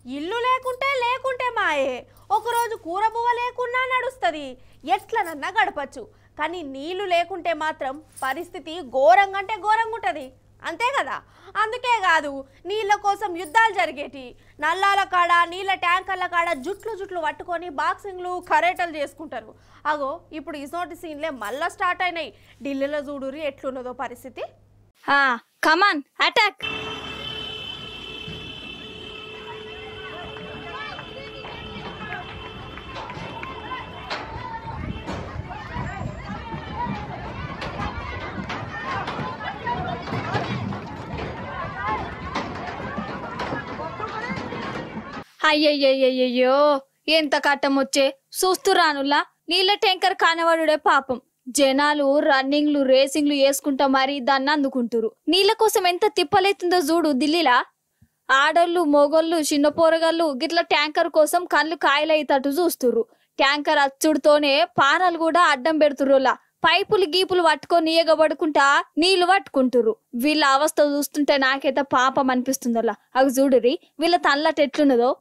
ఇల్లు లేకుంటే లేకుంటే మాయే. ఒకరోజు కూర బువ్వ లేకున్నా నడుస్తుంది, ఎట్లనన్నా గడపచ్చు. కానీ నీళ్లు లేకుంటే మాత్రం పరిస్థితి ఘోరంగా అంటే ఘోరంగా ఉంటుంది, అంతే కదా. అందుకే కాదు నీళ్ళ కోసం యుద్ధాలు జరిగేటి. నల్లాల కాడ నీళ్ళ ట్యాంకర్ల కాడ జుట్లు జుట్లు పట్టుకొని బాక్సింగ్లు కరేటలు చేసుకుంటారు. అగో ఇప్పుడు ఇసోటి సీన్లే మళ్ళా స్టార్ట్ అయినాయి. ఢిల్లీలో చూడురి ఎట్లున్నదో పరిస్థితి. కమాన్ అటాక్. అయ్యయ్యయ్యో ఎంత కట్టం వచ్చే చూస్తురానులా. నీళ్ళ ట్యాంకర్ కానవాడుడే పాపం. జనాలు రన్నింగ్లు రేసింగ్లు వేసుకుంటా మరి దాన్ని అందుకుంటారు. నీళ్ళ కోసం ఎంత తిప్పలేతుందో చూడు ఢిల్లీలా. ఆడోళ్ళు మొగోళ్ళు చిన్న పోరగాళ్ళు గిట్ల ట్యాంకర్ కోసం కళ్ళు కాయలయ్యేటట్టు చూస్తుర్రు. ట్యాంకర్ అచ్చుడుతోనే పానాలు కూడా అడ్డం పెడుతుర్రులా. పైపులు గీపులు పట్టుకొని ఎగబడుకుంటా నీళ్లు పట్టుకుంటురు. వీళ్ళ అవస్థ చూస్తుంటే నాకైతే పాపం అనిపిస్తుందలా. అవి చూడురి వీళ్ళ తల్లట ఎట్లున్నదో.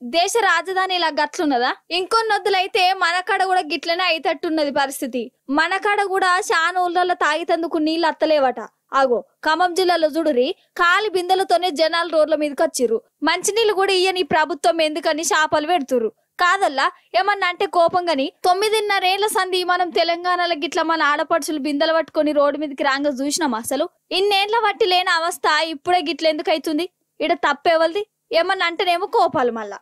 దేశ రాజధాని ఇలా గట్లున్నదా? ఇంకొన్నొద్దులైతే మన కాడ కూడా గిట్లనే అయితట్టున్నది పరిస్థితి. మన కాడ కూడా చాలా ఊళ్ళలో తాగితందుకు నీళ్ళు అత్తలేవట. ఆగో ఖమ్మం జిల్లాలో చూడురి కాలి బిందెలతోనే జనాలు రోడ్ల మీదకి వచ్చిర్రు. మంచినీళ్ళు కూడా ఇయ్యని ప్రభుత్వం ఎందుకని శాపాలు పెడుతురు. కాదల్లా ఏమన్నా అంటే కోపం గాని 9.5 ఏళ్ల సంధి మనం తెలంగాణలో గిట్ల మన ఆడపడుచులు బిందెలు పట్టుకొని రోడ్డు మీదకి రాంగ చూసినాం. అసలు ఇన్నేళ్ల బట్టి లేని అవస్థ ఇప్పుడే గిట్ల ఎందుకు అవుతుంది? ఇడ తప్పేవల్ది? ఏమన్నా అంటేనేమో కోపాలు మళ్ళా.